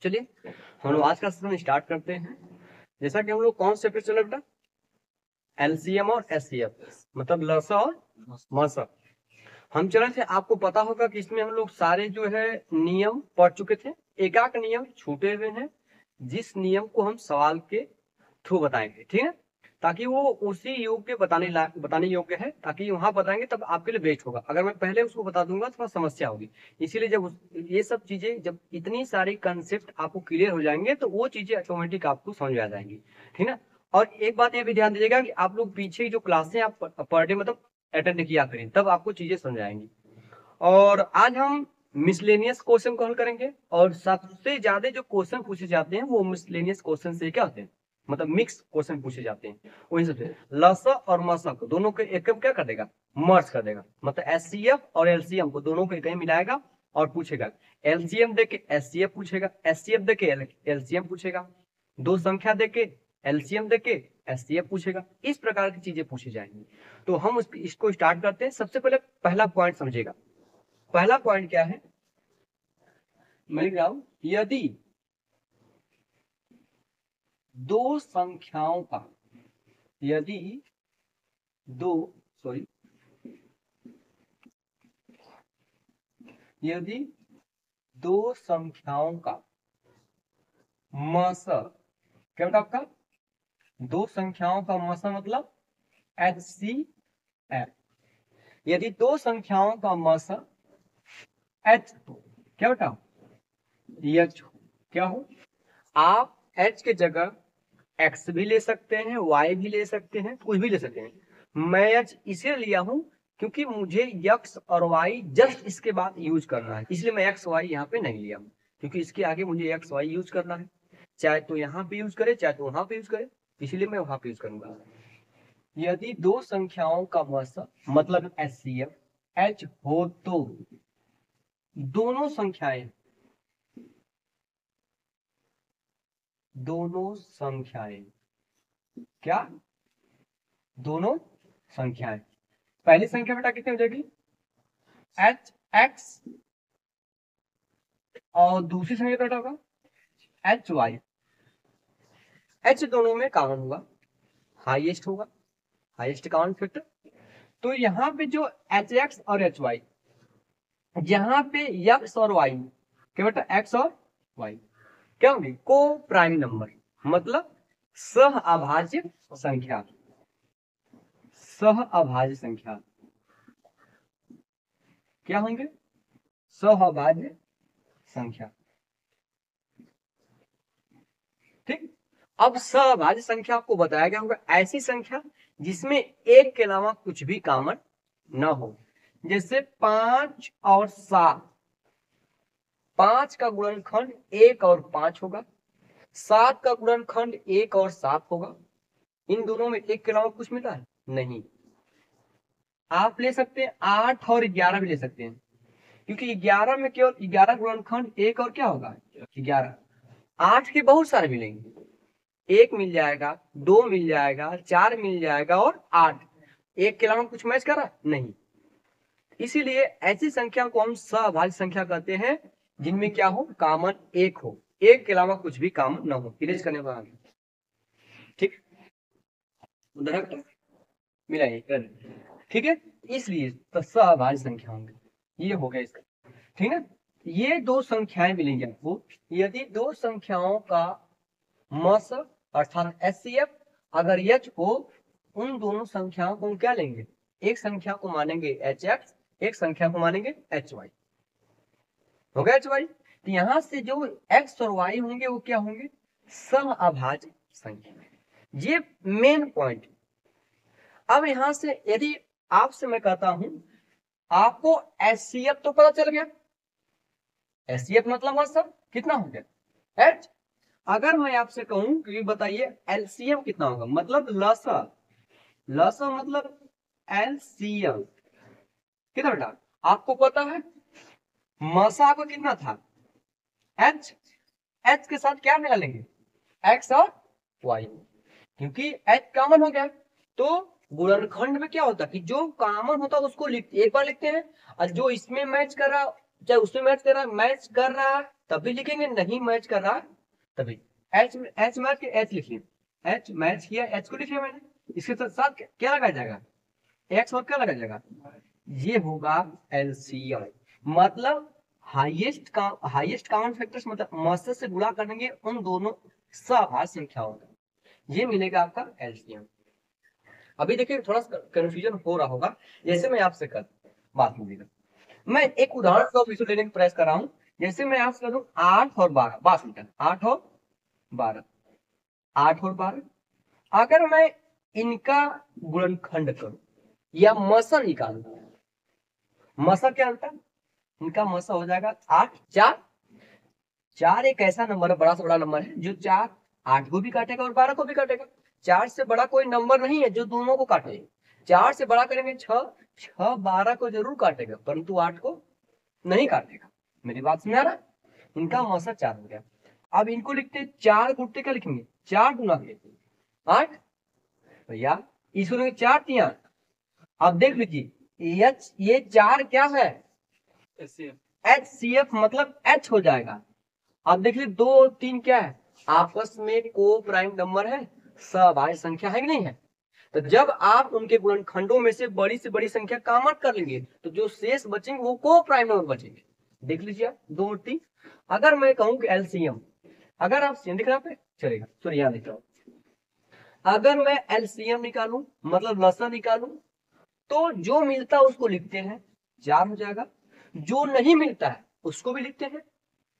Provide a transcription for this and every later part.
चलिए हम लोग आज का सेशन स्टार्ट करते हैं। जैसा कि हम लोग कौन से पे चले बेटा, एलसीएम और एचसीएफ मतलब लसा और मसा हम चले थे। आपको पता होगा कि इसमें हम लोग सारे जो है नियम पढ़ चुके थे। एक नियम छूटे हुए हैं जिस नियम को हम सवाल के थ्रू बताएंगे, ठीक है, ताकि वो उसी योग के बताने योग्य है, ताकि वहां बताएंगे तब आपके लिए बेस्ट होगा। अगर मैं पहले उसको बता दूंगा थोड़ा समस्या होगी। इसीलिए ये सब चीजें जब इतनी सारी कंसेप्ट आपको क्लियर हो जाएंगे तो वो चीजें ऑटोमेटिक आपको समझ में आ जाएंगी, ठीक है। और एक बात ये भी ध्यान दीजिएगा कि आप लोग पीछे जो क्लासें आप पर डे मतलब अटेंड किया करें, तब आपको चीजें समझ आएंगी। और आज हम मिसलेनियस क्वेश्चन को हल करेंगे और सबसे ज्यादा जो क्वेश्चन पूछे जाते हैं वो मिसलेनियस क्वेश्चन से क्या होते हैं, मतलब मिक्स क्वेश्चन पूछे जाते हैं। वही सबसे लसा और मसा को दोनों को एक क्या कर देगा, मर्ज कर देगा। मतलब एचसीएफ और एलसीएम को दोनों को एक मिलाएगा और पूछेगा। एलसीएम देके एचसीएफ पूछेगा, एचसीएफ देके एलसीएम पूछेगा, दो संख्या देके एलसीएम देके एचसीएफ पूछेगा। इस प्रकार की चीजें पूछी जाएंगी। तो हम इसको स्टार्ट करते हैं। सबसे पहले पहला पॉइंट समझेगा। पहला पॉइंट क्या है, मैं लिख रहा हूं, यदि दो संख्याओं का यदि दो सॉरी यदि दो संख्याओं का मसा क्या बेटा आपका, दो संख्याओं का मसा मतलब HCF। यदि दो संख्याओं का मसा H क्या बेटा H क्या हो, आप H के जगह X भी ले सकते हैं, Y भी ले सकते हैं, कुछ भी ले सकते हैं। मैं H इसे लिया हूं क्योंकि मुझे X और Y जस्ट इसके बाद यूज करना है, इसलिए मैं X Y यहाँ पे नहीं लिया हूं, क्योंकि इसके आगे मुझे X Y यूज करना है। चाहे तो यहाँ पे यूज करे चाहे तो वहां पे यूज करे, इसलिए मैं वहां पे यूज करूंगा। यदि दो संख्याओं का मसा मतलब HCF H हो तो दोनों संख्याएं क्या, दोनों संख्याएं। पहली संख्या बेटा कितनी हो जाएगी HX और दूसरी संख्या बेटा होगा HY। H दोनों में कॉमन होगा, हाईएस्ट होगा, हाईएस्ट कॉमन फैक्टर। तो यहाँ पे जो HX और HY, यहाँ पे X और Y क्या बेटा, X और Y क्या होंगे, को प्राइम नंबर मतलब सह अभाज्य संख्या। सह अभाज्य संख्या क्या होंगे, सह अभाज्य संख्या, ठीक। अब सहभाज्य संख्या आपको बताया गया होगा ऐसी संख्या जिसमें एक के अलावा कुछ भी कॉमन न हो। जैसे 5 और 7, 5 का गुणनखंड 1 और 5 होगा, 7 का गुणनखंड 1 और 7 होगा। इन दोनों में एक के अलावा कुछ मिला है नहीं। आप ले सकते हैं 8 और 11 भी ले सकते हैं, क्योंकि 11 में केवल 11 गुणनखंड 1 और क्या होगा 11। 8 के बहुत सारे मिलेंगे, 1 मिल जाएगा, 2 मिल जाएगा, 4 मिल जाएगा और 8। एक के अलावा कुछ मैच कर रहा है नहीं। इसीलिए ऐसी संख्या को हम सहभाज्य संख्या कहते हैं जिनमें क्या हो, कॉमन एक हो, एक के अलावा कुछ भी कॉमन ना हो। इरेज करने का, ठीक, मिलाइए, ठीक है। इसलिए तो सहभाज्य संख्या होंगे, ये हो गया इसका, ठीक है। ये दो संख्याएं मिलेंगी आपको। यदि दो संख्याओं का मस अर्थात HCF अगर H हो, उन दोनों संख्याओं को हम क्या लेंगे, एक संख्या को मानेंगे HX, एक संख्या को मानेंगे HY। हो गया HY। तो यहां से जो X और Y होंगे वो क्या होंगे, सह अभाज्य संख्या। ये मेन पॉइंट। अब यहां से यदि आपसे मैं कहता हूं, आपको HCF तो पता चल गया, HCF मतलब सब कितना हो गया H। अगर मैं आपसे कहूं कि बताइए LCM कितना होगा, मतलब लसा, लसा मतलब LCM कितना बेटा, आपको पता है मसा को कितना था H, H के साथ क्या मिला लेंगे X और Y, क्योंकि H कॉमन हो गया। तो गुणनखंड में क्या होता है कि जो कॉमन होता है उसको एक बार लिखते हैं, और जो इसमें मैच कर रहा चाहे उसमें मैच कर रहा है, मैच कर रहा है तभी लिखेंगे, नहीं मैच कर रहा तभी। एच एच मैच एच लिख लिया, एच मैच किया, एच को लिख लिया मैंने, इसके साथ क्या लगाया जाएगा, एक्स और क्या लगाया जाएगा, ये होगा एलसीएम। मतलब हाईएस्ट कॉमन फैक्टर्स, मतलब मौसम से गुणा करेंगे उन दोनों सभाज्य संख्याओं का, ये मिलेगा आपका एलसीएम। अभी देखिए थोड़ा कंफ्यूजन हो रहा होगा, जैसे मैं आपसे कर बात कीजिएगा, मैं एक उदाहरण का विषय लेने का प्रयास कर रहा हूं। जैसे मैं आपसे करूं 8 और 12, बात सुनकर 8 और 12, 8 और 12, अगर मैं इनका गुणनखंड करूं या मसा निकालूं, मसा क्या होता है, इनका मसा हो जाएगा 8 4, 4 एक ऐसा नंबर है, बड़ा से बड़ा नंबर है, जो 4 8 को भी काटेगा और 12 को भी काटेगा। 4 से बड़ा कोई नंबर नहीं है जो दोनों को काटे। 4 से बड़ा करेंगे 6, 6 12 को जरूर काटेगा परंतु 8 को नहीं काटेगा। मेरी बात समझ आ रहा है? इनका मौसा 4 हो गया। अब इनको लिखते 4 गुट्टे का लिखेंगे, 4 गुना के 8 भैया, इसको 4 3 अब देख लीजिए एच, ये 4 क्या है, HCF, मतलब H हो जाएगा। अब देख लीजिए 2 और 3 क्या है, आपस में को प्राइम नंबर है, सभाज्य संख्या है कि नहीं है। तो जब आप उनके गुणनखंडों में से बड़ी संख्या कॉमन कर लेंगे तो जो शेष बचेंगे वो को प्राइम नंबर बचेंगे। देख लीजिए आप 2 और 3। अगर मैं कहूं कि एलसीएम, अगर आप सीएम दिख रहा है चलेगा, तो यहां लिख रहा हूं, अगर मैं एलसीएम निकालूं मतलब लसा निकालूं, तो जो मिलता है उसको लिखते हैं 4 हो जाएगा, जो नहीं मिलता है उसको भी लिखते हैं,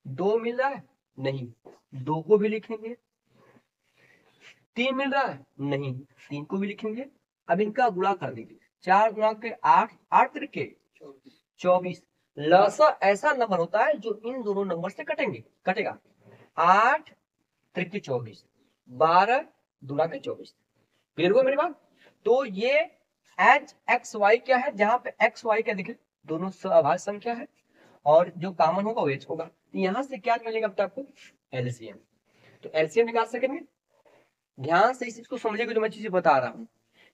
2 मिल रहा है नहीं, 2 को भी लिखेंगे, 3 मिल रहा है नहीं, 3 को भी लिखेंगे। अब इनका गुणा कर देंगे, 4 गुणा के 8, 8 त्रिके 24। लसा ऐसा नंबर होता है जो इन दोनों नंबर से कटेगा। 8 त्रिके 24, 12 गुणा के 24। क्लियर हुआ मेरी बात? तो ये एच एक्स वाई क्या है, जहां पे एक्स वाई क्या दिखे, दोनों सभाज्य संख्या है और जो कॉमन होगा वो एच होगा। तो यहां से क्या मिलेगा अब आपको, एलसीएम। तो एलसीएम निकाल सकेंगे। ध्यान से इस चीज को समझिएगा जो मैं चीजें बता रहा हूँ,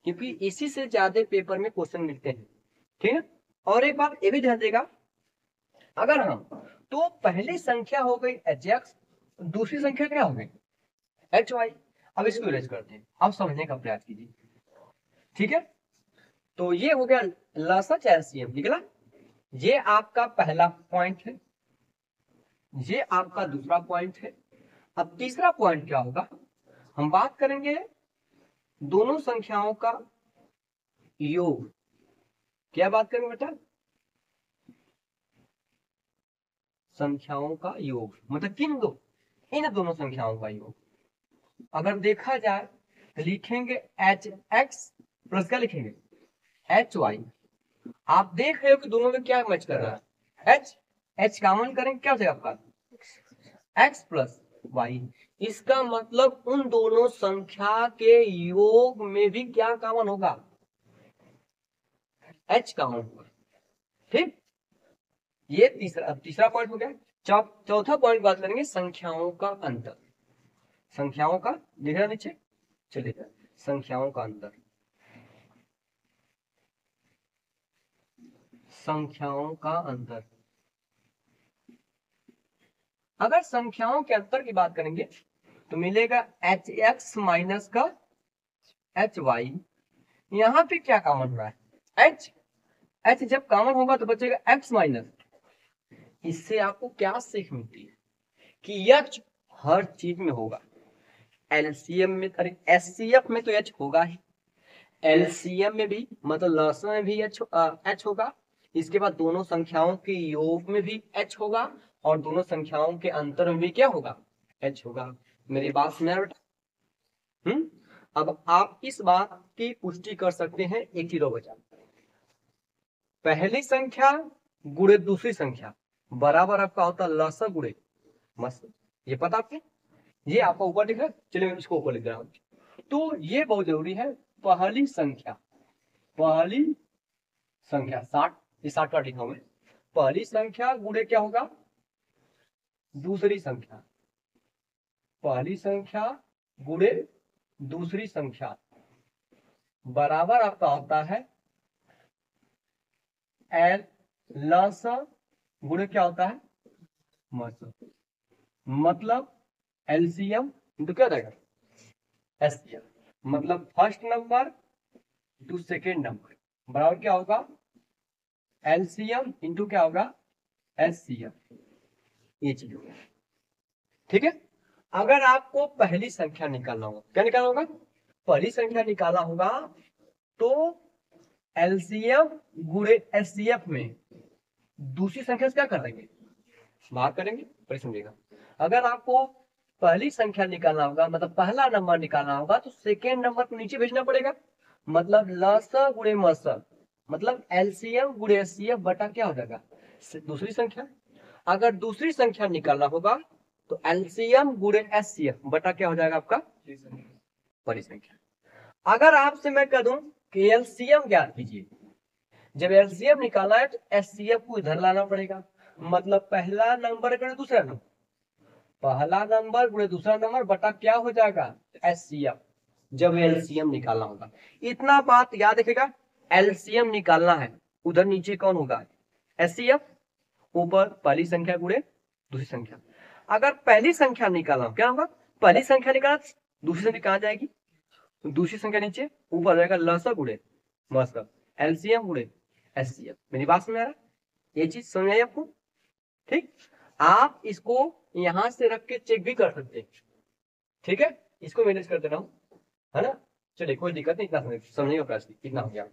क्योंकि इसी से ज्यादा पेपर में क्वेश्चन मिलते हैं, ठीक है। और एक बात ये भी ध्यान देगा, अगर हम तो पहली संख्या हो गई एच एक्स, दूसरी संख्या क्या हो गई एच वाई। अब इसको इरेज करते हैं, अब समझने का प्रयास कीजिए, ठीक है। तो ये हो गया लसा एलसीएम निकला, ये आपका पहला पॉइंट है, ये आपका दूसरा पॉइंट है। अब तीसरा पॉइंट क्या होगा, हम बात करेंगे दोनों संख्याओं का योग। क्या बात करेंगे बेटा, संख्याओं का योग, मतलब किन दो, इन दोनों संख्याओं का योग। अगर देखा जाए तो लिखेंगे एच एक्स प्लस क्या लिखेंगे एच वाई। आप देख रहे हो कि दोनों में क्या मैच कर रहा है, एच एच कॉमन करेंगे क्या हो जाएगा आपका एक्स प्लस वाई। इसका मतलब उन दोनों संख्या के योग में भी क्या कॉमन होगा, एच कॉमन होगा, ठीक। ये तीसरा पॉइंट हो गया। चौथा पॉइंट बात करेंगे संख्याओं का अंतर, संख्याओं का लिख रहा नीचे, चलिए संख्याओं का अंतर, संख्याओं का अंतर। अगर संख्याओं के अंतर की बात करेंगे तो मिलेगा एच एक्स माइनस का एच वाई। यहां पे क्या कॉमन हो रहा है, एच, एच जब कॉमन होगा तो बचेगा एक्स माइनस। इससे आपको क्या सीख मिलती है कि एच हर चीज में होगा, एलसीएम में, अरे एचसीएफ में तो एच होगा ही, एलसीएम में भी मतलब लसा में भी एच होगा। इसके बाद दोनों संख्याओं के योग में भी एच होगा और दोनों संख्याओं के अंतर में भी क्या होगा, एच होगा। मेरी बात सुना बेटा? अब आप इस बात की पुष्टि कर सकते हैं एक ही रो बचा, पहली संख्या गुणे दूसरी संख्या बराबर आपका होता है लसा गुणे मसा। ये पता आपको, ये आपका ऊपर दिख रहा है, चलिए मैं इसको ऊपर लिख रहा हूं। तो ये बहुत जरूरी है, पहली संख्या, पहली संख्या 60, ये 60 का लिखा हूं मैं, पहली संख्या गुणे क्या होगा दूसरी संख्या, पहली संख्या गुणे दूसरी संख्या बराबर आपका होता है एल लसा गुणे क्या होता है मसा। मतलब एलसीएम इंटू क्या जाएगा एससीएफ, मतलब first number two second number बराबर क्या होगा एलसीएम इंटू क्या होगा एससीएफ, ये चीज होगा। ठीक है, अगर आपको पहली संख्या निकालना होगा, क्या निकालना होगा, पहली संख्या निकालना होगा तो एलसीएम गुणे एचसीएफ में दूसरी संख्या से क्या कर देंगे, भाग करेंगे। पर समझिएगा, अगर आपको पहली संख्या निकालना होगा मतलब पहला नंबर निकालना होगा तो सेकेंड नंबर को नीचे भेजना पड़ेगा, मतलब लस गुणे मस, मतलब एलसीएम गुणे एचसीएफ बटा क्या हो जाएगा दूसरी संख्या। अगर दूसरी संख्या निकालना होगा तो एलसीएम गुणे एचसीएफ बटा क्या हो जाएगा आपका पहली संख्या। अगर आपसे मैं कह दूं कि एलसीएम ज्ञात कीजिए, जब एलसीएम निकालना है तो एचसीएफ को इधर लाना पड़ेगा, मतलब पहला नंबर गुणे दूसरा नंबर, पहला नंबर गुणे दूसरा नंबर बटा क्या हो जाएगा एचसीएफ, जब एलसीएम निकालना होगा। इतना बात याद रखिएगा, एलसीएम निकालना है उधर नीचे कौन होगा एचसीएफ, ऊपर पहली संख्या गुणे दूसरी संख्या। अगर पहली संख्या निकालना क्या होगा, पहली संख्या निकालना दूसरी संख्या कहां जाएगी, दूसरी संख्या नीचे, ऊपर रहेगा लसा गुणे मसा, एलसीएम गुणे एचसीएफ। मेरी बात समझ आ रहा है, ये चीज समझ आई आपको। ठीक, आप इसको यहां से रख के चेक भी कर सकते हैं। ठीक है, इसको मैनेज कर दे रहा हूं, है ना। चलिए कोई दिक्कत नहीं, इतना समझिएगा प्रश्न कितना हो गया।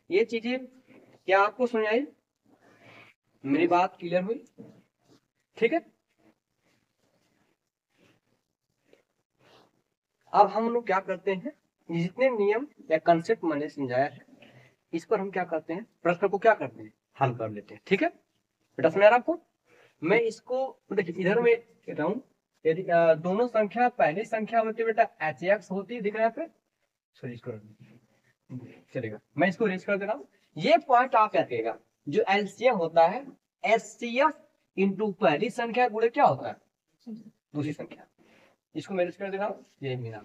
ये चीजें क्या आपको समझ आई, मेरी बात क्लियर हुई। ठीक है, अब हम लोग क्या करते हैं, जितने नियम या कंसेप्ट मैंने समझाया है इस पर हम क्या करते हैं, प्रश्न को क्या करते हैं हल कर लेते हैं। ठीक है बेटा, समझ आ रहा आपको। मैं इसको देखिए इधर में कहता हूँ, यदि दोनों संख्या पहली संख्या होती है बेटा एच एक्स होती है, दिख रहा है पे, सॉरी इसको चलेगा, मैं इसको रेज कर दे रहा हूँ। ये पॉइंट आप क्या कहेगा, जो एलसीएम होता है एचसीएफ इंटू पहली संख्या गुणे क्या होता है दूसरी संख्या, इसको मैनेज कर दे रहा हूँ, यही मेरा।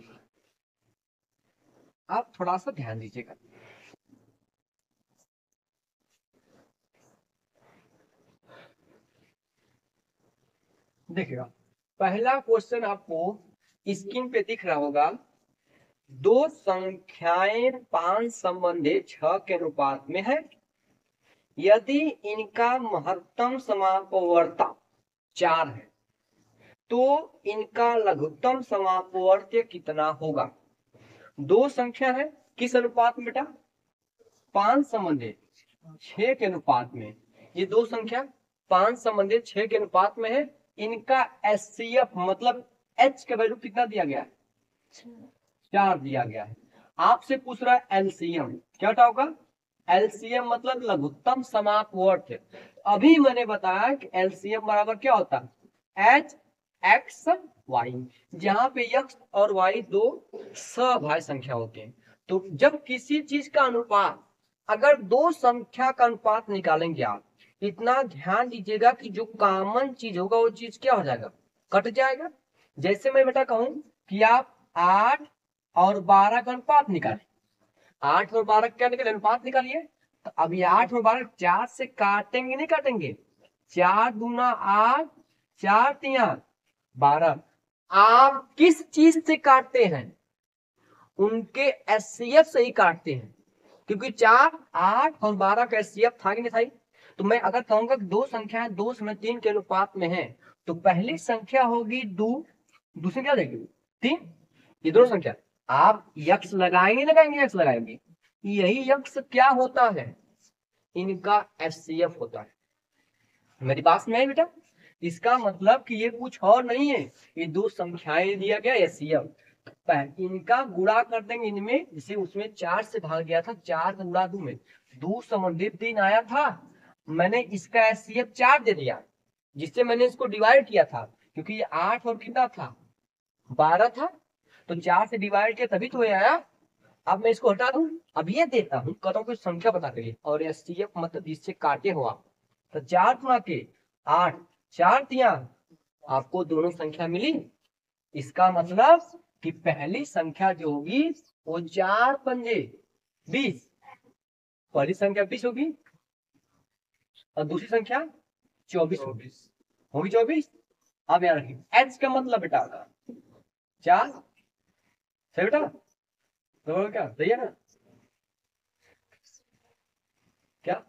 आप थोड़ा सा ध्यान दीजिएगा, देखिएगा पहला क्वेश्चन आपको स्क्रीन पे दिख रहा होगा, दो संख्याएं 5 संबंधी 6 के अनुपात में है, यदि इनका महत्तम समापवर्त 4 है तो इनका लघुत्तम समापवर्त्य कितना होगा। दो संख्या है किस अनुपात में बेटा, 5 संबंधी 6 के अनुपात में, ये दो संख्या 5 संबंधी 6 के अनुपात में है, इनका एचसीएफ मतलब एच का वैल्यू कितना दिया गया है 4 दिया गया है। आपसे पूछ रहा है एलसीएम क्या होगा, एलसीएम मतलब लघुत्तम समापवर्त्य। अभी मैंने बताया कि एलसीएम बराबर क्या होता है एच एक्स वाई, जहां पे एक्स और वाई दो सभाज्य संख्या होते हैं। तो जब किसी चीज का अनुपात, अगर दो संख्या का अनुपात निकालेंगे आप, इतना ध्यान दीजिएगा कि जो कॉमन चीज होगा वो चीज क्या हो जाएगा कट जाएगा। जैसे मैं बेटा कहूं कि आप 8 और 12 का अनुपात निकालें, 8 और 12 क्या निकाले अनुपात निकालिए, तो अब ये 8 और 12 4 से काटेंगे नहीं काटेंगे, 4 दूना 8 4 तिया 12, आप किस चीज से काटते हैं, उनके एचसीएफ से ही काटते हैं, क्योंकि 4 8 और 12 का एचसीएफ था कि नहीं था। तो मैं अगर कहूंगा कि दो संख्याएं 2:3 के अनुपात में है, तो पहली संख्या होगी 2, दूसरी क्या देगी 3, ये दोनों संख्या आप यक्स लगाएंगे लगाएंगे यक्स लगाएंगे, यही यक्स क्या होता है इनका एचसीएफ होता है। मेरी बात में है बेटा, इसका मतलब कि ये कुछ और नहीं है, ये दो संख्याएं दिया गया एचसीएफ, इनका गुणा कर देंगे इनमें, जिसे उसमें 4 से भाग गया था, 4 गुणा 2 में 2 संबंधित 3 आया था, मैंने इसका एचसीएफ 4 दे दिया, जिससे मैंने इसको डिवाइड किया था, क्योंकि ये 8 और कितना था 12 था, तो 4 से डिवाइड किया तभी तो ये आया। अब मैं इसको हटा दूं, अब ये देता हूं, कहता हूं कुछ संख्या बता करिए, और एचसीएफ मतलब इससे काटे हो आप, तो 4 गुणा के 8 4 तिया, आपको दोनों संख्या मिली। इसका मतलब कि पहली संख्या जो होगी वो 4 पंजे 20, पहली संख्या 20 होगी और दूसरी संख्या 24 होगी, 24। अब यार एच का मतलब बेटा 4, सही बेटा, तो क्या सही है ना, क्या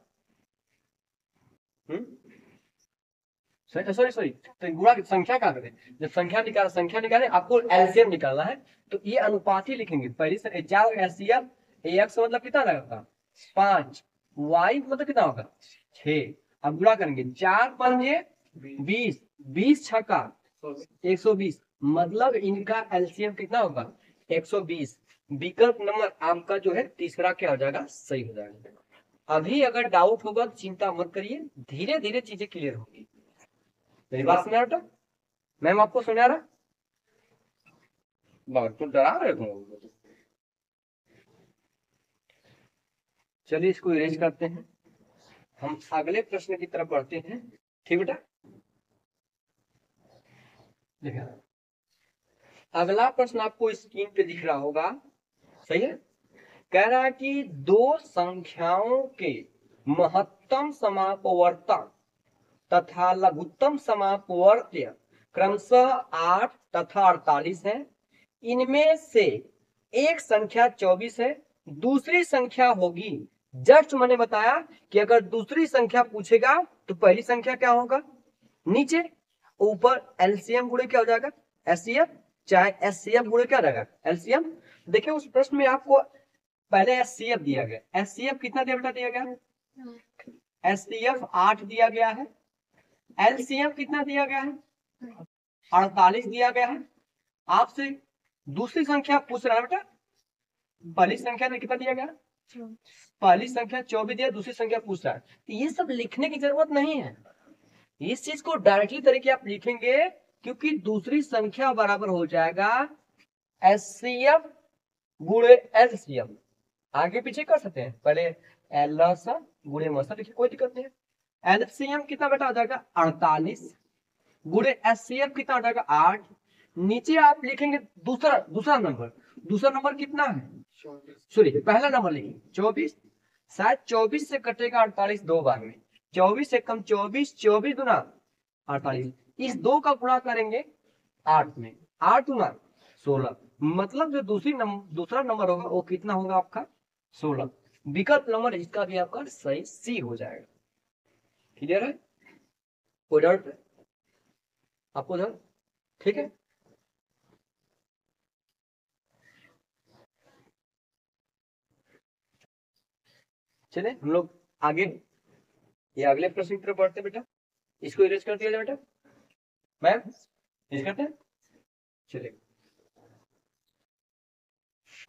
सॉरी सॉरी, तो गुणा की संख्या क्या करें, जब संख्या निकाले आपको एलसीएम निकालना है, तो ये अनुपात ही लिखेंगे पहले से। 4 एलसीएम, एक्स मतलब कितना रहेगा 5, वाई मतलब कितना होगा 6। अब गुणा करेंगे 4 पंजे 20, 20 छक्का 120, मतलब इनका एलसीएम कितना होगा 120। विकल्प नंबर आपका जो है तीसरा क्या हो जाएगा, सही हो जाएगा। अभी अगर डाउट होगा तो चिंता मत करिए, धीरे धीरे चीजें क्लियर होगी। मेरी बात सुना बेटा, मैम आपको सुना रहा, बहुत तो डरा रहे हो। चलिए इसको इरेज करते हैं, हम अगले प्रश्न की तरफ बढ़ते हैं। ठीक बेटा, देखिए अगला प्रश्न आपको स्क्रीन पे दिख रहा होगा, सही है। कह रहा है कि दो संख्याओं के महत्तम समापवर्तक तथा लघुत्तम समापवर्त्य क्रमशः 8 तथा 48 है। इनमें से एक संख्या 24 है, दूसरी संख्या होगी। जस्ट मैंने बताया कि अगर दूसरी संख्या पूछेगा तो पहली संख्या क्या होगा नीचे, ऊपर एलसीएम गुणे क्या हो जाएगा एससीएफ, चाहे एससीएफ गुणे क्या रहेगा एलसीएम। देखिए उस प्रश्न में आपको पहले एससीएफ दिया गया, एससीएफ कितना बेटा दिया गया, एससीएफ 8 दिया गया है, एलसीएम कितना दिया गया है 48 दिया गया है। आपसे दूसरी संख्या पूछ रहा है बेटा, पहली संख्या में कितना दिया गया, पहली संख्या 24 दिया, दूसरी संख्या पूछ रहा है, तो ये सब लिखने की जरूरत नहीं है। इस चीज को डायरेक्टली तरीके आप लिखेंगे, क्योंकि दूसरी संख्या बराबर हो जाएगा एचसीएफ गुणे एलसीएम। आगे पीछे कर सकते हैं, पहले एलसा गुणे मसा लिखिए, कोई दिक्कत नहीं है। एलसीएम कितना बेटा आ जाएगा 48 गुणे एचसीएफ कितना आ जाएगा 8। नीचे आप लिखेंगे दूसरा नंबर कितना है, सॉरी पहला नंबर लिखिए 24, शायद 24 से कटेगा 48 दो बार में, 24 से कम 24, 24 गुना 48, इस दो का गुणा करेंगे 8 में, 8 गुना 16, मतलब जो दूसरा नंबर होगा वो कितना होगा आपका 16। विकल्प नंबर इसका भी आपका सही सी हो जाएगा। क्लियर है, कोई डाउट आपको उधर, ठीक है। चले हम लोग आगे, ये अगले प्रश्न की तरफ बढ़ते बेटा, इसको इरेज कर दिया जाए बेटा, मैम इरेज करते हैं। चलिए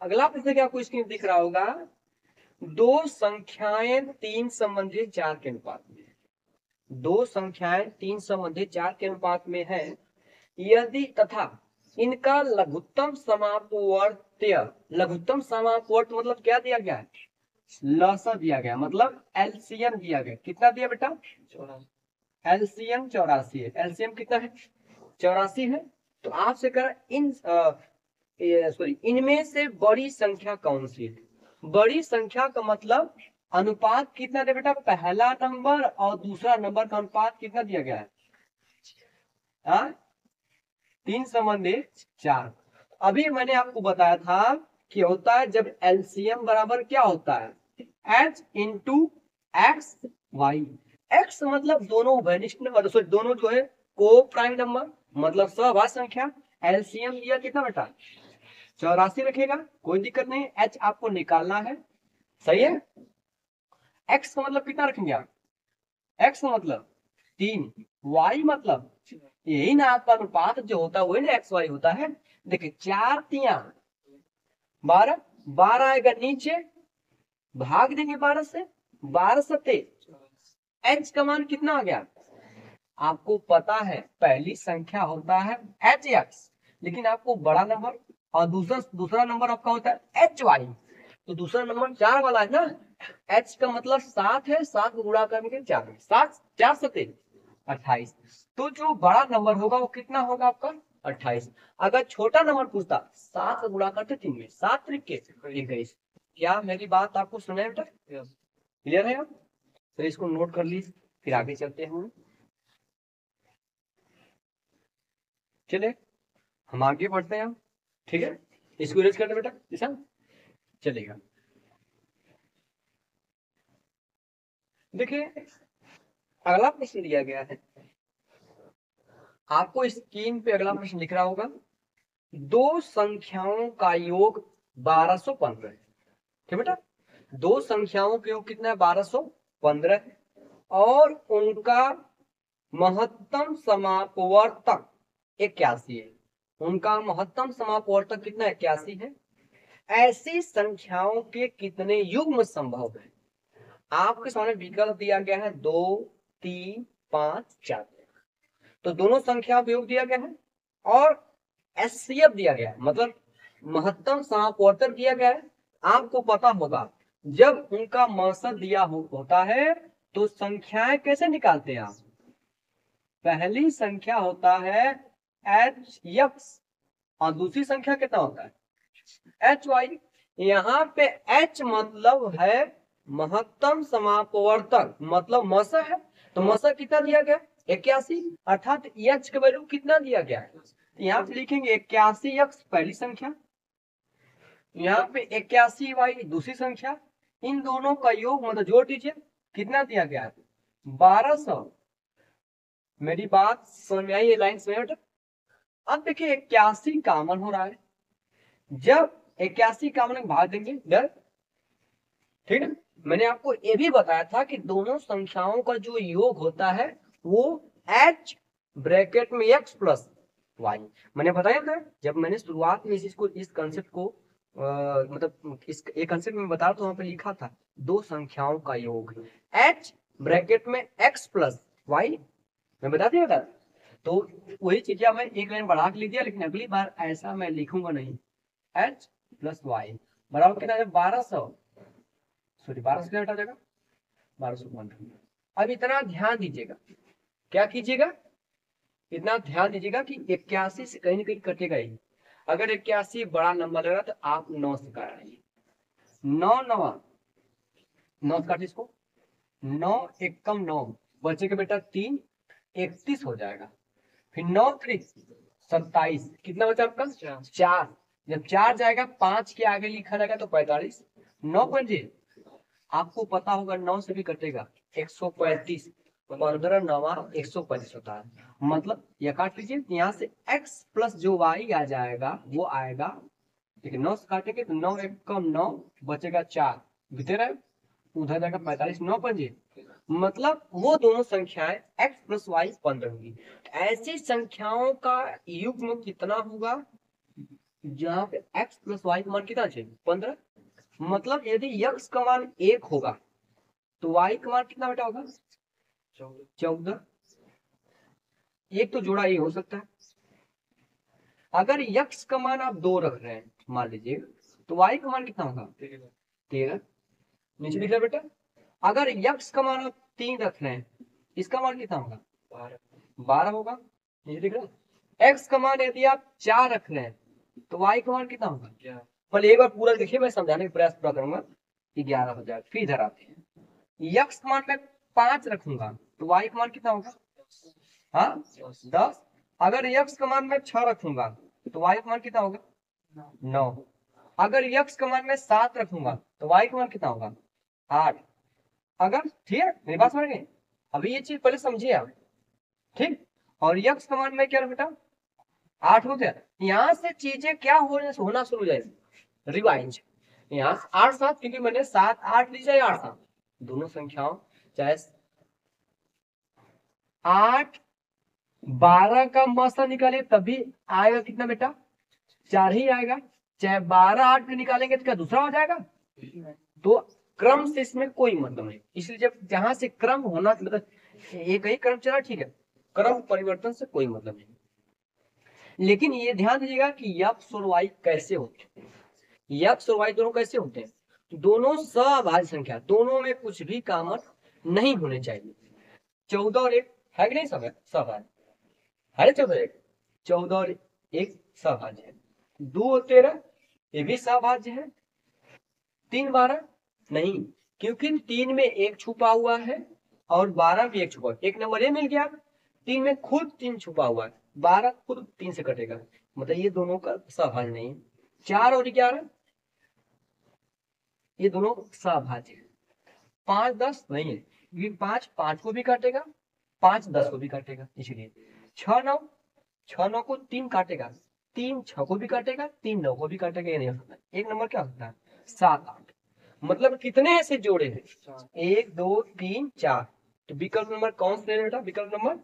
अगला प्रश्न क्या आपको स्क्रीन दिख रहा होगा, दो संख्याएं 3 संबंधी 4 के अनुपात में, दो संख्याएं 3 संबंधी 4 के अनुपात में है, यदि तथा इनका लघुत्तम समापवर्त्य, लघुत्तम समापवर्त मतलब क्या दिया गया है, लसा दिया गया, मतलब एलसीएम दिया गया, कितना दिया बेटा एलसीएम 84 है, एलसीएम कितना है 84 है। तो आपसे कह इन सॉरी इनमें से बड़ी संख्या कौन सी है, बड़ी संख्या का मतलब अनुपात कितना दे बेटा, पहला नंबर और दूसरा नंबर का अनुपात कितना दिया गया है 3 संबंधी 4। अभी मैंने आपको बताया था कि होता है जब एलसीएम बराबर क्या होता है H into X Y, X मतलब दोनों वैनिस्ट नंबर, सॉरी दोनों जो है को प्राइम नंबर मतलब सहभाज्य संख्या, एलसीएम दिया कितना बेटा 84 रखेगा, कोई दिक्कत नहीं, एच आपको निकालना है, सही है। एक्स का मतलब कितना रखेंगे आप, एक्स का मतलब 3, वाई मतलब यही ना आपका अनुपात जो होता है वही ना एक्स वाई होता है। देखिए 4 तिया 12, 12 आएगा नीचे, भाग देंगे 12 से, 12 सत्ते एच का मान कितना आ गया, आपको पता है पहली संख्या होता है एच एक्स, लेकिन आपको बड़ा नंबर और दूसरा नंबर आपका होता है एच वाई, तो दूसरा नंबर 4 वाला है ना, एच का मतलब 7 है, 7 को गुणा करके 4, 7 4 सत्ते 28, तो जो बड़ा नंबर होगा वो कितना होगा आपका 28। अगर छोटा नंबर पूछता 7 गुणा करते 3 में, 7 त्रिक 21। क्या मेरी बात आपको सुनाई बेटा, क्लियर है आप, तो इसको नोट कर लीजिए, फिर आगे चलते हैं। चलिए हम आगे बढ़ते हैं, ठीक है, इसको इरेज करते बेटा ऐसा चलेगा। देखिए अगला प्रश्न दिया गया है आपको, स्क्रीन पे अगला प्रश्न लिख रहा होगा, दो संख्याओं का योग 1215, ठीक बेटा, दो संख्याओं का योग कितना है 1215 है, और उनका महत्तम समापवर्तक 81 है, उनका महत्तम समापवर्तक कितना 81 है। ऐसी संख्याओं के कितने युग्म संभव है? आपके सामने विकल्प दिया गया है 2, 3, 5, 4, तो दोनों संख्याओं का योग दिया गया है और एचसीएफ दिया गया है, मतलब महत्तम समापवर्तक दिया गया है। आपको पता होगा जब उनका मकसद दिया होता है तो संख्याएं कैसे निकालते हैं आप? पहली संख्या होता है एच एक्स और दूसरी संख्या कितना होता है एच वाई। यहाँ पे एच मतलब है महत्तम समापवर्तक, मतलब मस है, तो मस कितना दिया गया 81, अर्थात एच का वैल्यू कितना दिया गया है, यहाँ पे लिखेंगे 81 एक्स पहली संख्या, यहाँ पे 81 वाई दूसरी संख्या, इन दोनों का योग मतलब जोड़ दीजिए कितना दिया गया है 1200। मेरी बात समझ में आई ये लाइन समझ में? अब देखिए 81 कॉमन हो रहा है, जब 81 कॉमन भाग देंगे डर, ठीक है। मैंने आपको ये भी बताया था कि दोनों संख्याओं का जो योग होता है वो h ब्रैकेट में x प्लस y, मैंने बताया था जब मैंने शुरुआत में इस कंसेप्ट को मतलब इस एक कंसेप्ट में बता तो वहां पे लिखा था दो संख्याओं का योग h ब्रैकेट में x प्लस y, मैं बता दिया था। तो वही चीजें मैं एक लाइन बढ़ा के लिख दिया, लेकिन अगली बार ऐसा मैं लिखूंगा नहीं, h प्लस वाई बराबर कितना है 1200, सॉरी 1200 क्या हटा जाएगा 1215। अब इतना ध्यान दीजिएगा, क्या कीजिएगा, इतना ध्यान दीजिएगा कि 81 से कहीं ना कहीं कटेगा ही, अगर 81 बड़ा नंबर लग रहा तो आप 9 से काटिए, 9 9 9 काटिए इसको, 9 एक कम 9 बचेगा बेटा 3, 31 हो जाएगा, फिर 9 3 27, कितना बचा आपका 4, जब 4 जाएगा 5 के आगे लिखा रहेगा तो 45, 9 पंजे आपको पता होगा 9 से भी कटेगा 135, 15 9 125 होता है, मतलब यह काट लीजिए, यहाँ से x प्लस जो y आ जाएगा वो आएगा, ठीक है, 9 से काटेंगे तो 9 एक कम 9 बचेगा 4, बीते रहे उधर जाएगा 45, 9 पंजे, मतलब वो दोनों संख्याएं x प्लस y 15 होगी। ऐसी संख्याओं का युग्म कितना होगा जहाँ पे x प्लस y का मान कितना चाहिए 15, मतलब यदि x का मान 1 होगा तो y का मान कितना बेटा होगा 14, एक तो जोड़ा ये हो सकता है। अगर x का मान आप 2 रख रहे हैं मान लीजिए तो y का मान कितना होगा 13, नीचे लिख रहे बेटा। अगर x का मान आप 3 रख रहे हैं इसका मान कितना होगा 12 होगा, नीचे लिख रहे। x का मान यदि आप 4 रख रहे हैं तो y का मान कितना होगा, पहले एक बार पूरा देखिए, मैं समझाने का प्रयास पूरा करूंगा, 11 हो जाएगा। फिर इधर आते हैं, x का मान मैं 5 रखूंगा तो y का मान कितना होगा हाँ 10, अगर x का मान मैं 6 रखूंगा तो y का मान कितना होगा 9, अगर x का मान मैं 7 रखूंगा तो y का मान कितना होगा 8, अगर ठीक है मेरी बात समझ गए, अभी ये चीज पहले समझिए आप, ठीक। और x का मान मैं क्या बेटा 8 हो गया, यहाँ से चीजें क्या होना शुरू हो जाएगी रिवाइंड, यहाँ 8 7, क्योंकि मैंने 7 8 ली जाए 8 7 दोनों संख्याओं, चाहे 8 12 का मसा निकाले तभी आएगा कितना बेटा 4 ही आएगा, चाहे 12 8 में निकालेंगे तो क्या दूसरा हो जाएगा, तो क्रम से इसमें कोई मतलब नहीं, इसलिए जब जहां से क्रम होना मतलब एक ही क्रम चला ठीक है, क्रम परिवर्तन से कोई मतलब नहीं। लेकिन ये ध्यान दीजिएगा कि x और y कैसे होते हैं, x और y दोनों कैसे होते हैं, दोनों सभाज्य संख्या, दोनों में कुछ भी कॉमन नहीं होने चाहिए। 14 और 1 है कि नहीं सभाज्य है, 14 और 1 सभाज्य है, 2 और 13 ये भी सभाज्य है, 3 12 नहीं, क्योंकि 3 में 1 छुपा हुआ है और 12 भी 1 छुपा, एक नंबर ये मिल गया, 3 में खुद 3 छुपा हुआ है, 12 खुद 3 से कटेगा, मतलब ये दोनों का सहभाज्य नहीं है। 4 और 11 ये दोनों सहभाज्य है। 5 10 नहीं है, क्योंकि 5 5 को भी काटेगा, 5 10 को भी काटेगा, इसलिए 6 9 6 9 को 3 काटेगा, 3 6 को भी काटेगा, 3 9 को भी काटेगा, ये नहीं हो सकता। एक नंबर क्या होता है 7 8। मतलब कितने ऐसे जोड़े हैं 1 2 3 4। तो विकल्प नंबर कौन सा है बेटा, विकल्प नंबर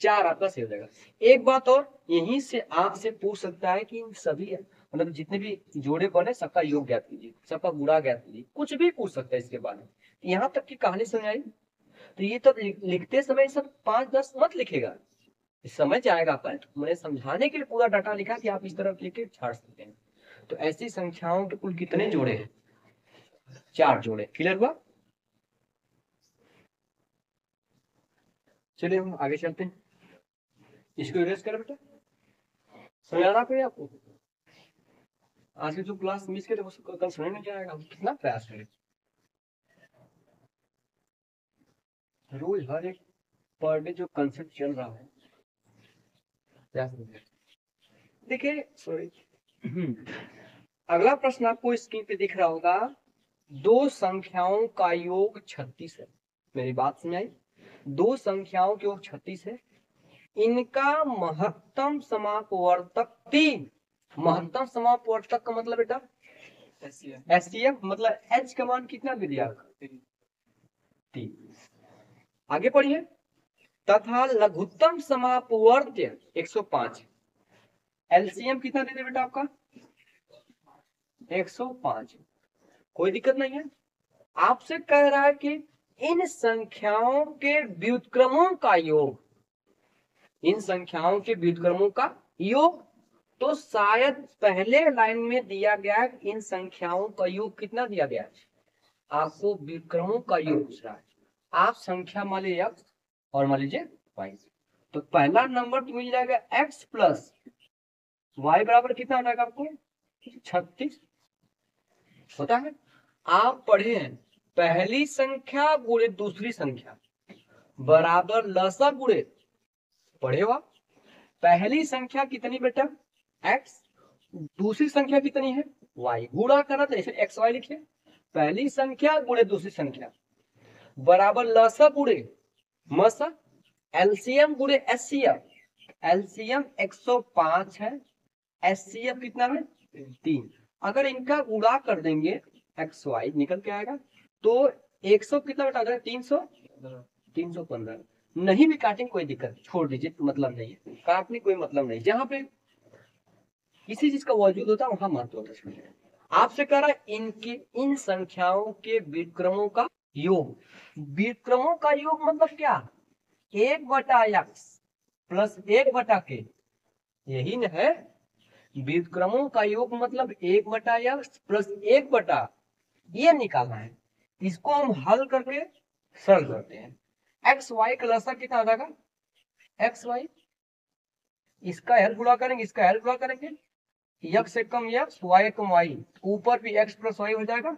4 आपका सही हो जाएगा। एक बात और, यहीं से आपसे पूछ सकता है कि इन सभी मतलब जितने भी जोड़े बने सबका योग ज्ञात कीजिए, सबका गुणा ज्ञात कीजिए, कुछ भी पूछ सकता है इसके बारे में। यहाँ तक की कहानी समझ आई। तो ये तो लिखते समय सब 5 10 मत लिखेगा, समझ जाएगा पर मैंने समझाने के लिए पूरा डाटा लिखा कि आप इस तरह लिख के छाड़ सकते हैं। तो ऐसी संख्याओं के कुल कितने जोड़े हैं 4 जोड़े। क्लियर हुआ। चलिए हम आगे चलते हैं, इसको इरेज करें बेटा। समझ आ रहा है आपको। आज की जो क्लास मिस करे वो कल सुनने नहीं जाएगा, कितना प्रयास करें। रोज हर एक पर डे जो कंसेप्ट चल रहा है प्रयास करें। देखिए सॉरी अगला प्रश्न आपको स्क्रीन पे दिख रहा होगा, दो संख्याओं का योग 36 है। मेरी बात सुनाई, दो संख्याओं के योग 36 है, इनका महत्तम समापवर्तक 3। महत्तम समापवर्तक का मतलब बेटा एचसीएफ, मतलब एच का मान कितना दे दिया 3। आगे पढ़िए, तथा लघुत्तम समापवर्त्य 105। एलसीएम कितना दे दे बेटा आपका 105। कोई दिक्कत नहीं है। आपसे कह रहा है कि इन संख्याओं के व्युत्क्रमों का योग, इन संख्याओं के व्युत्क्रमों का योग। तो शायद पहले लाइन में दिया गया इन संख्याओं का योग कितना दिया गया है, आपको व्युत्क्रमों का योग पूछ रहा है। आप संख्या मान लीजिए x और मान लीजिए y, तो पहला नंबर तो मिल जाएगा x प्लस y बराबर कितना हो जाएगा आपको 36 होता है। आप पढ़े हैं पहली संख्या गुणे दूसरी संख्या बराबर लसा गुणे, पढ़े हो आप। पहली संख्या कितनी बेटा x, दूसरी संख्या कितनी है y, गुणा करा तो ऐसे एक्स वाई लिखिए। पहली संख्या गुणे दूसरी संख्या बराबर लसा गुणे मसा, एलसीएम गुणे एचसीएफ। एलसीएम 105 है, एचसीएफ कितना है 3। अगर इनका गुणा कर देंगे एक्स वाई निकल के आएगा, तो 100 कितना बटा जाएगा 300 315। नहीं भी काटेंगे कोई दिक्कत, छोड़ दीजिए, मतलब नहीं है, काटने कोई मतलब नहीं। जहां पे किसी चीज का वजूद होता है वहां महत्व होता है। आपसे कह रहा है इनकी इन संख्याओं के व्युत्क्रमों का योग। व्युत्क्रमों का योग मतलब क्या, 1/x प्लस 1/k, यही न है। व्युत्क्रमों का योग मतलब 1/x प्लस 1/, ये निकालना है। इसको हम हल करके सरल करते हैं। एक्स वाई का लसा कितना आ जाएगा एक्स वाई, इसका हल गुणा करेंगे, इसका हल गुणा करेंगे, x से कम x, y कम y, ऊपर भी x प्लस वाई हो जाएगा।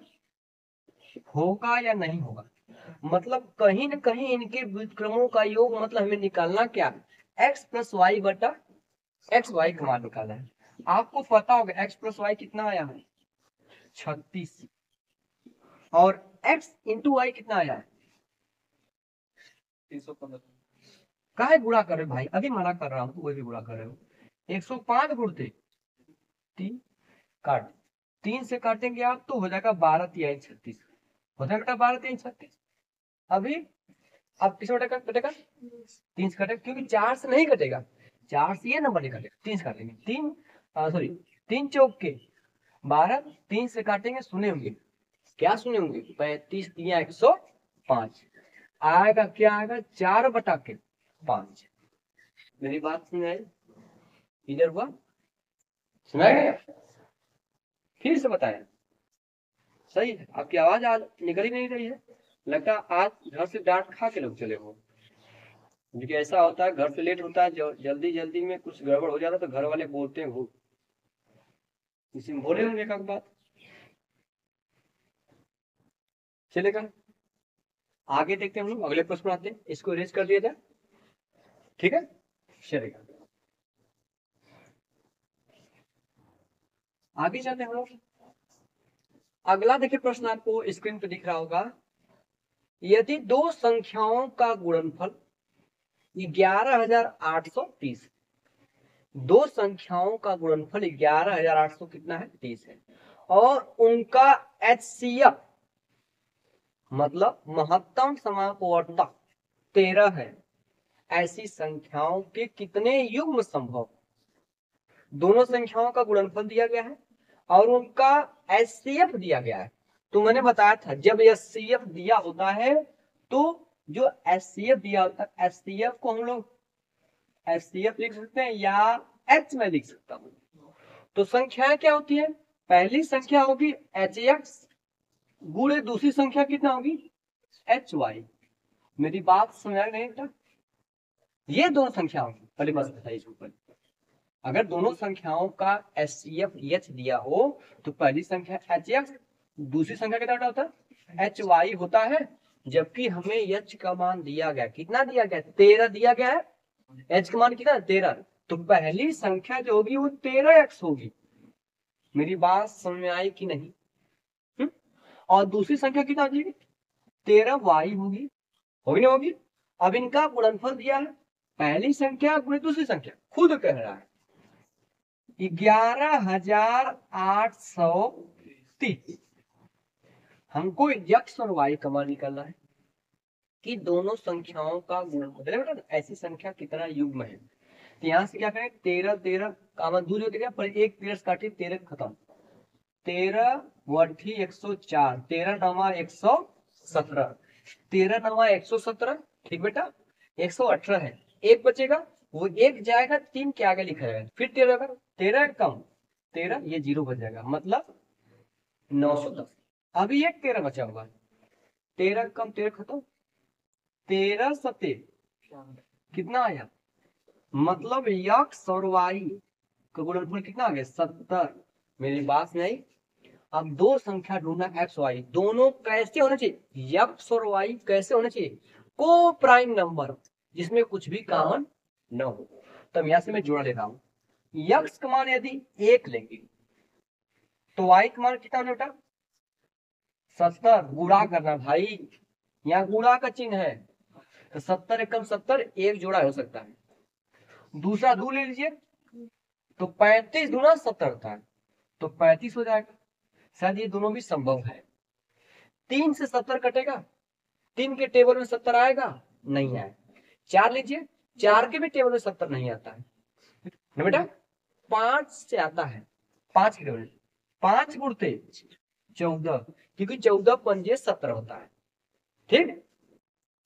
होगा या नहीं होगा, मतलब कहीं ना कहीं इनके व्युत्क्रमों का योग मतलब हमें निकालना क्या, x प्लस वाई बटा एक्स वाई का मान निकालना है। आपको पता होगा x प्लस वाई कितना आया है 36, और x इंटू वाई कितना आया है 315। काहे गुणा कर रहे भाई, अभी मना कर रहा हूँ, कोई भी गुणा कर रहे हो। 105 गुणते 3, काट 3 से काटेंगे आप तो हो जाएगा 12 3 36, हो जाएगा 12 3 36। अभी अब किस कटेगा कटेगा 3 से कटेगा, क्योंकि 4 से नहीं कटेगा, 4 से ये नंबर नहीं कटेगा, 3 से काटेंगे। 3 सॉरी 3 चौक के 12, 3 से काटेंगे, सुने होंगे क्या, सुने होंगे 35 3 105, आएगा क्या आएगा 4/5। मेरी बात सुन आई, इधर हुआ सुनाया, फिर से बताया सही है। आपकी आवाज आज निकल ही नहीं रही है, लगता है आज घर से डांट खा के लोग चले हो। क्योंकि ऐसा होता है घर से लेट होता है, जल्दी जल्दी में कुछ गड़बड़ हो जाता है तो घर वाले बोलते हैं वो, किसी में बोले होंगे एक बात। चलेगा आगे देखते हैं हम लोग, अगले प्रश्न आते हैं, इसको इरेज कर दिया जाए, ठीक है। चलेगा। आगे चलते हैं हम लोग। अगला देखिए प्रश्न आपको स्क्रीन पे दिख रहा होगा, यदि दो संख्याओं का गुणनफल 11,830, दो संख्याओं का गुणनफल 11,800 कितना है 30 है, और उनका HCF मतलब महत्तम समापवर्तक 13 है, ऐसी संख्याओं के कितने युग्म संभव। दोनों संख्याओं का गुणनफल दिया गया है और उनका HCF दिया गया है। तो मैंने बताया था जब HCF दिया होता है तो जो HCF दिया होता है, HCF को हम लोग HCF लिख सकते हैं या H में लिख सकता हूं। तो संख्याएं क्या होती है, पहली संख्या होगी HX गुणे दूसरी संख्या कितना होगी HY। मेरी बात समझ आ नहीं बेटा, ये दोनों संख्या होगी। पहले बस बताइए ऊपर, अगर दोनों संख्याओं का HCF H दिया हो तो पहली संख्या HX, दूसरी संख्या कितना होता है HY होता है। जबकि हमें H का मान दिया गया, कितना दिया गया 13 दिया गया है, H का मान कितना 13, तो पहली संख्या जो होगी वो 13x होगी। मेरी बात समझ में आई कि नहीं? और दूसरी संख्या कितना होगी 13y होगी, होगी ना होगी। अब इनका गुणनफल दिया है, पहली संख्या गुणे दूसरी संख्या, खुद कह रहा है 11,830। हमको x और y का मान निकालना है कि दोनों संख्याओं का गुणनफल, ऐसी संख्या कितना युग्म है। तो यहां से क्या करें 13 13 कामन दूर हो गया, पर एक 13 काटे 13 खत्म, 13 वर्ठी 104, 13 नवा 117, 13 नवा 117, ठीक बेटा 118 है, एक बचेगा, वो एक जाएगा 3 के आगे लिखा जाएगा, फिर 13 13 कम 13, ये 0 बच जाएगा, मतलब 910। अभी एक 13 बचा हुआ, 13 कम 13 खत्म, 13 सत्ते कितना आया, मतलब x और y का गुणनफल कितना आ गया 70। मेरी बात में आई। अब दो संख्या ढूंढना x y, दोनों कैसे होने चाहिए, x और y कैसे होने चाहिए, को प्राइम नंबर जिसमें कुछ भी कॉमन न हो। तब यहां से मैं जोड़ा ले रहा हूं, x का मान यदि 1 लेंगे तो y का मान कितना बेटा 70, गुणा करना भाई, यहाँ गुणा का चिन्ह है, तो 70 एकम 70, एक जोड़ा हो सकता है। दूसरा दो ले लीजिए तो 35 गुना 70 होता है, तो 35 हो जाएगा। शायद ये दोनों भी संभव है। 3 से 70 कटेगा, 3 के टेबल में 70 आएगा, नहीं आए। 4 लीजिए, 4 के भी टेबल में 70 नहीं आता है ना बेटा, 5 से आता है, 5 के टेबल 5 गुणते 14, क्योंकि 14 पंजे 70 होता है, ठीक।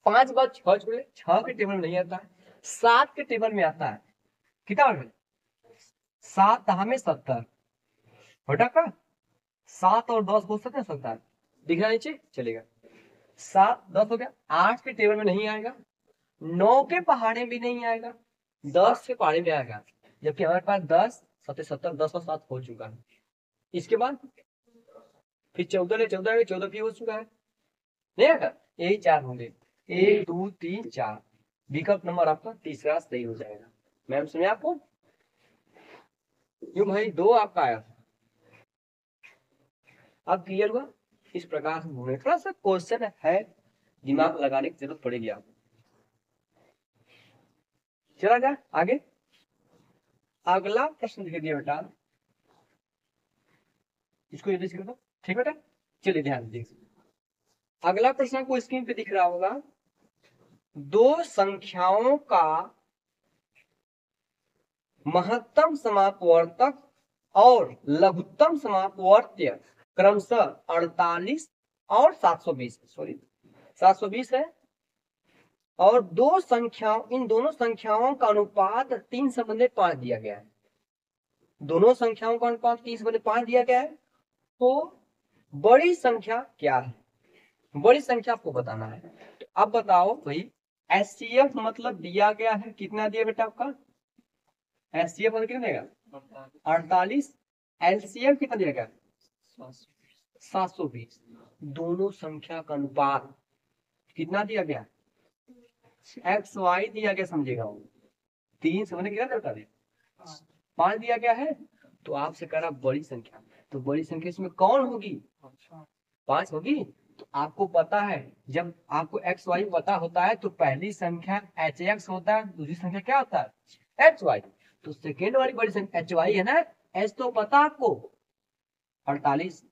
5 बाद 6 जुड़े, 6 के टेबल में नहीं आता है, 7 के टेबल में आता है, कितना 7 दहा में 70 बेटा का, 7 और 10 हो सकते हैं 70, दिख रहा नीचे चलेगा, 7 10 हो गया। 8 के टेबल में नहीं आएगा, 9 के पहाड़े भी नहीं आएगा, 10 के पहाड़े में आएगा, जबकि हमारे पास 10 7 70, 10 और 7 हो चुका है। इसके बाद फिर 14 ले 14 14 भी हो चुका है, नहीं आएगा, यही 4 होंगे, 1 2 3 4, विकल्प नंबर आपका तीसरा सही हो जाएगा। मैम सुनिए आपको, क्यों भाई 2 आपका आया था। अब क्लियर हुआ, इस प्रकार से होने, थोड़ा सा क्वेश्चन है, दिमाग लगाने की जरूरत पड़ेगी आपको। चला जाए आगे, अगला प्रश्न लिख दिया बेटा, इसको एडिट कर दो, ठीक बेटा। चलिए ध्यान दीजिए, अगला प्रश्न आपको स्क्रीन पे दिख रहा होगा, दो संख्याओं का महत्तम समापवर्तक और लघुत्तम समापवर्त्य क्रमशः 48 और 720, सॉरी 720 है, और दो संख्याओं, इन दोनों संख्याओं का अनुपात 3:5 दिया गया है। दोनों संख्याओं का अनुपात 3:5 दिया गया है, तो बड़ी संख्या क्या है, बड़ी संख्या आपको बताना है। तो अब बताओ भाई, HCF मतलब दिया गया है, कितना दिया बेटा आपका HCF मतलब कितना देगा 48, LCM कितना दिया गया 720, दोनों संख्या का अनुपात कितना दिया गया XY दिया गया, समझेगा वो 3 से मैंने क्या बता दिया 5 दिया गया है, तो आपसे कह रहा बड़ी संख्या, तो बड़ी संख्या इसमें कौन होगी 5 होगी। तो आपको पता है जब आपको एक्स वाई पता होता है तो पहली संख्या एच एक्स होता है, दूसरी संख्या क्या होता है एच वाई। तो सेकेंड वाली बड़ी संख्या एच वाई है ना, एच तो पता आपको 48,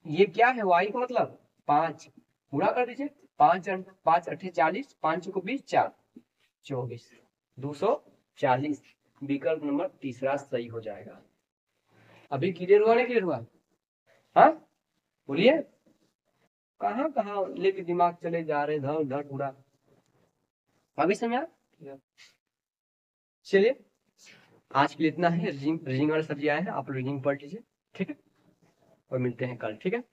ये क्या है वाई का मतलब 5, पूरा कर दीजिए 5 5 अट्ठे 40, 5 को 20, 4 24, 240। विकल्प नंबर तीसरा सही हो जाएगा। अभी क्लियर हुआ नहीं क्लियर हुआ? हाँ बोलिए, कहाँ कहाँ लेके दिमाग चले जा रहे इधर उधर पूरा, अभी समझ आया? चलिए आज के लिए इतना है। रीडिंग वाले सब्जी आए हैं, आप रीडिंग पढ़ लीजिए, ठीक है, और मिलते हैं कल, ठीक है।